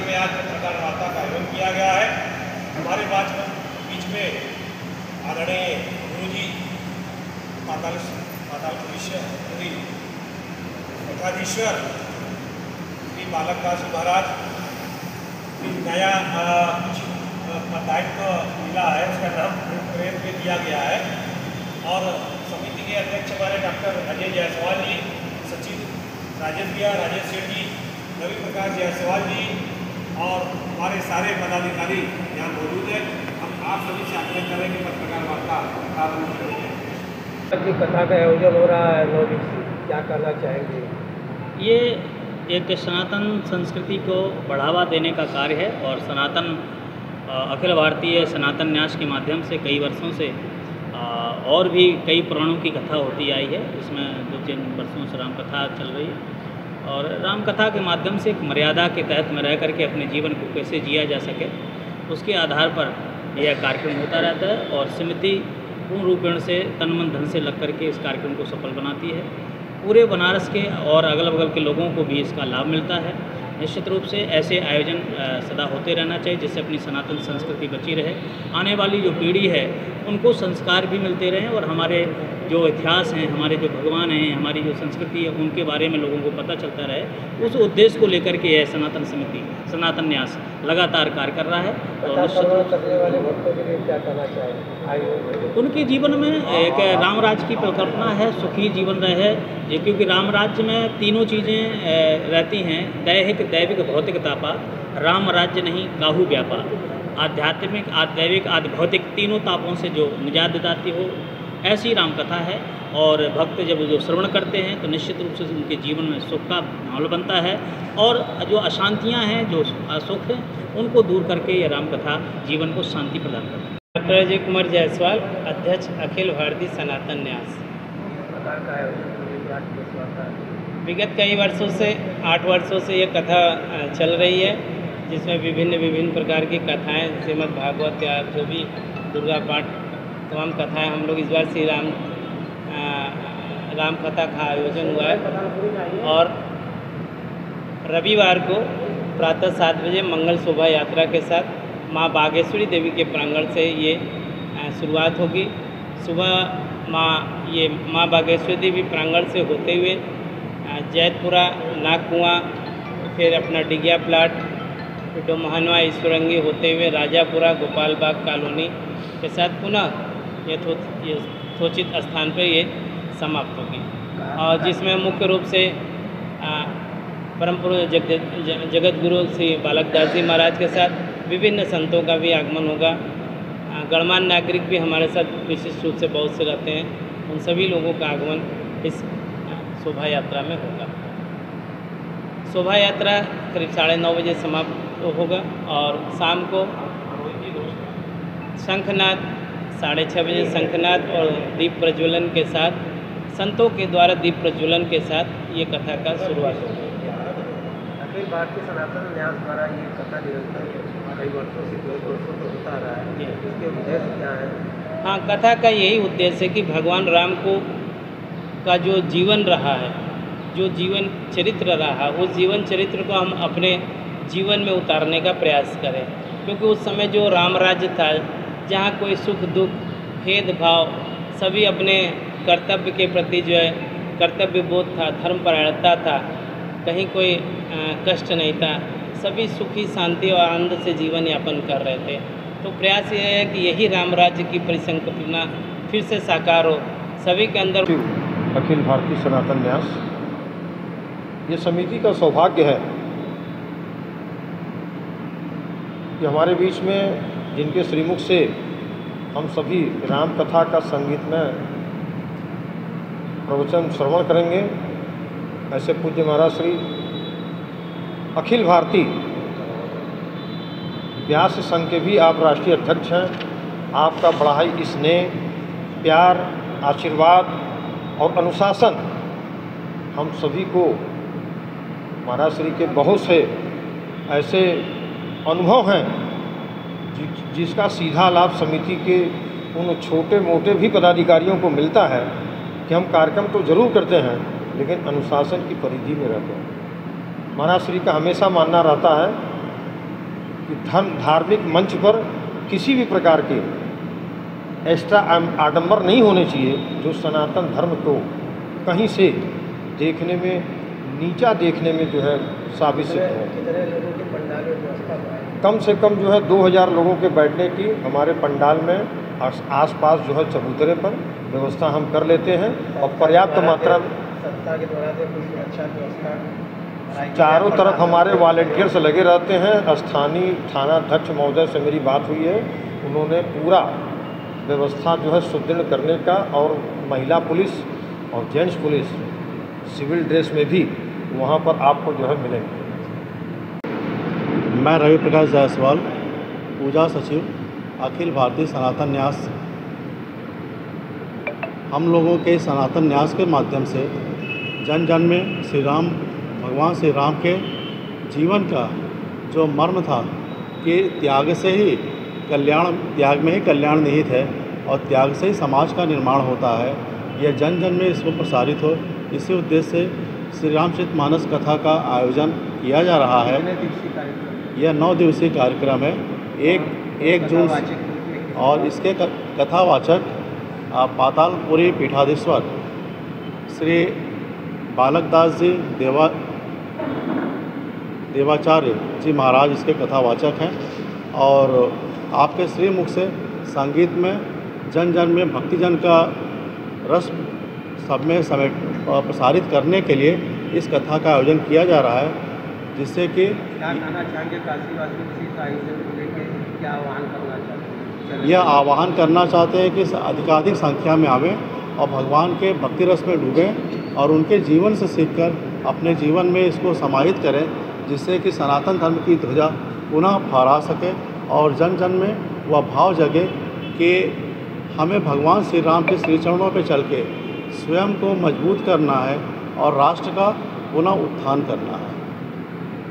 में आज पत्रकार वार्ता का आयोजन किया गया है। हमारे बीच में आदरणीय गुरु जी पाताल श्री मठाधीश्वर श्री बालकदास महाराज नया दायित्व मिला है, उसका नाम प्रेम पे दिया गया है। और समिति के अध्यक्ष हमारे डॉक्टर अजय जायसवाल जी, सचिव राजेश सेठ जी, रवि प्रकाश जायसवाल जी और हमारे सारे पदाधिकारी यहाँ मौजूद हैं। हम आप सभी से आग्रह कर रहे हैं कि पत्रकार वार्ता प्रारंभ करें। कथा का आयोजन हो रहा है 9 दिन से, क्या कहना चाहेंगे? ये एक सनातन संस्कृति को बढ़ावा देने का कार्य है और सनातन अखिल भारतीय सनातन न्यास के माध्यम से कई वर्षों से और भी कई पुराणों की कथा होती आई है। इसमें 2-3 वर्षों से राम कथा चल रही है और राम कथा के माध्यम से एक मर्यादा के तहत में रह करके अपने जीवन को कैसे जिया जा सके, उसके आधार पर यह कार्यक्रम होता रहता है। और समिति पूर्ण रूपेण से तन मन धन से लग करके इस कार्यक्रम को सफल बनाती है। पूरे बनारस के और अगल बगल के लोगों को भी इसका लाभ मिलता है। निश्चित रूप से ऐसे आयोजन सदा होते रहना चाहिए, जिससे अपनी सनातन संस्कृति बची रहे। आने वाली जो पीढ़ी है उनको संस्कार भी मिलते रहें और हमारे जो इतिहास हैं, हमारे जो भगवान हैं, हमारी जो संस्कृति है, उनके बारे में लोगों को पता चलता रहे। उस उद्देश्य को लेकर के यह सनातन समिति, सनातन न्यास लगातार कार्य कर रहा है। और निश्चित करने वाले भक्तों के लिए क्या कहना चाहिए? उनके जीवन में एक राम राज्य की परिकल्पना है, सुखी जीवन रहे, क्योंकि राम राज्य में तीनों चीज़ें रहती हैं, दैहिक दैविक भौतिक तापा। राम राज्य नहीं काहू व्यापा। आध्यात्मिक आध्यात्मिक आदि भौतिक तीनों तापों से जो निजात दिलाती हो, ऐसी राम कथा है। और भक्त जब जो श्रवण करते हैं तो निश्चित रूप से उनके जीवन में सुख का माहौल बनता है और जो अशांतियाँ हैं, जो असुख हैं, उनको दूर करके ये राम कथा जीवन को शांति प्रदान करती है। डॉक्टर अजय कुमार जायसवाल, अध्यक्ष अखिल भारतीय सनातन न्यास। विगत कई वर्षों से 8 वर्षों से ये कथा चल रही है, जिसमें विभिन्न प्रकार की कथाएं, श्रीमद् भागवत या जो भी दुर्गा पाठ, तमाम कथाएं हम लोग इस बार श्री राम कथा का आयोजन हुआ है। और रविवार को प्रातः 7 बजे मंगल शोभा यात्रा के साथ माँ बागेश्वरी देवी के प्रांगण से ये शुरुआत होगी। सुबह माँ बागेश्वरी देवी प्रांगण से होते हुए जैतपुरा, नागकुआं, फिर अपना डिगिया प्लाट, फिर डोमहनवा, ईश्वरंगी होते हुए राजापुरा, गोपाल बाग कॉलोनी के साथ पुनः यथोचित स्थान पर ये समाप्त होगी। और जिसमें मुख्य रूप से परम पूज्य जगत गुरु श्री बालकदास जी महाराज के साथ विभिन्न संतों का भी आगमन होगा। गणमान्य नागरिक भी हमारे साथ विशिष्ट रूप से बहुत से रहते हैं, उन सभी लोगों का आगमन इस शोभा यात्रा में होगा। शोभा यात्रा करीब 9:30 बजे समाप्त होगा और शाम को शंखनाद 6:30 बजे शंखनाद और दीप प्रज्वलन के साथ, संतों के द्वारा दीप प्रज्वलन के साथ ये कथा का शुरुआत होगी। अखिल भारतीय सनातन न्यास द्वारा ये कथा निरंतर कई वर्षों से 2 वर्षों से होता रहा है, इसके उद्देश्य क्या है? हाँ, कथा का यही उद्देश्य है कि भगवान राम का जो जीवन रहा है, जो जीवन चरित्र रहा, उस जीवन चरित्र को हम अपने जीवन में उतारने का प्रयास करें। क्योंकि उस समय जो राम राज्य था, जहाँ कोई सुख दुख भेदभाव, सभी अपने कर्तव्य के प्रति जो है कर्तव्य बोध था, धर्मपरायणता था, कहीं कोई कष्ट नहीं था, सभी सुखी शांति और आनंद से जीवन यापन कर रहे थे। तो प्रयास ये है कि यही राम राज्य की परिकल्पना फिर से साकार हो, सभी के अंदर। अखिल भारतीय सनातन न्यास, ये समिति का सौभाग्य है कि हमारे बीच में जिनके श्रीमुख से हम सभी राम कथा का संगीत में प्रवचन श्रवण करेंगे, ऐसे पूज्य महाराज श्री अखिल भारतीय व्यास संघ के भी आप राष्ट्रीय अध्यक्ष हैं। आपका बड़ा ही स्नेह, प्यार, आशीर्वाद और अनुशासन हम सभी को महाराज श्री के बहुत से ऐसे अनुभव हैं जिसका सीधा लाभ समिति के उन छोटे मोटे भी पदाधिकारियों को मिलता है कि हम कार्यक्रम तो जरूर करते हैं लेकिन अनुशासन की परिधि में रहते हैं। महाराज श्री का हमेशा मानना रहता है कि धार्मिक मंच पर किसी भी प्रकार के एक्स्ट्रा आडंबर नहीं होने चाहिए जो सनातन धर्म को कहीं से देखने में नीचा देखने में जो है साबित सिद्ध हो। कितने लोगों की पंडाल में व्यवस्था है? कम से कम जो है 2000 लोगों के बैठने की हमारे पंडाल में आसपास जो है चबूतरे पर व्यवस्था हम कर लेते हैं और पर्याप्त मात्रा सत्ता के द्वारा से कुछ अच्छा व्यवस्था बनाई गई चारों है? तरफ हमारे वॉलंटियर्स लगे रहते हैं। स्थानीय थानाध्यक्ष महोदय से मेरी बात हुई है, उन्होंने पूरा व्यवस्था जो है सुदृढ़ करने का, और महिला पुलिस और जेंट्स पुलिस सिविल ड्रेस में भी वहाँ पर आपको जो है मिलेंगे। मैं रवि प्रकाश जायसवाल, पूजा सचिव, अखिल भारतीय सनातन न्यास। हम लोगों के सनातन न्यास के माध्यम से जन जन में भगवान श्री राम के जीवन का जो मर्म था कि त्याग में ही कल्याण निहित है और त्याग से ही समाज का निर्माण होता है, यह जन जन में इसको प्रसारित हो, इसी उद्देश्य से श्री रामचरित मानस कथा का आयोजन किया जा रहा है। यह 9 दिवसीय कार्यक्रम है, 1 जून से, और इसके कथावाचक पातालपुरी पीठाधीश्वर श्री बालकदास जी देवाचार्य जी महाराज इसके कथावाचक हैं। और आपके श्री मुख से संगीत में जन जन में भक्तिजन का रस सब में प्रसारित करने के लिए इस कथा का आयोजन किया जा रहा है, जिससे कि क्या कहना चाहेंगे काशीवासियों को इस आयोजन को लेकर, क्या आह्वान करना चाहते हैं? यह आह्वान करना चाहते हैं कि अधिकाधिक संख्या में आवें और भगवान के भक्ति रस में डूबें और उनके जीवन से सीखकर अपने जीवन में इसको समाहित करें, जिससे कि सनातन धर्म की ध्वजा पुनः फहरा सके और जन जन में वह भाव जगे कि हमें भगवान श्री राम के श्री चरणों पर चल के स्वयं को मजबूत करना है और राष्ट्र का पुनः उत्थान करना है।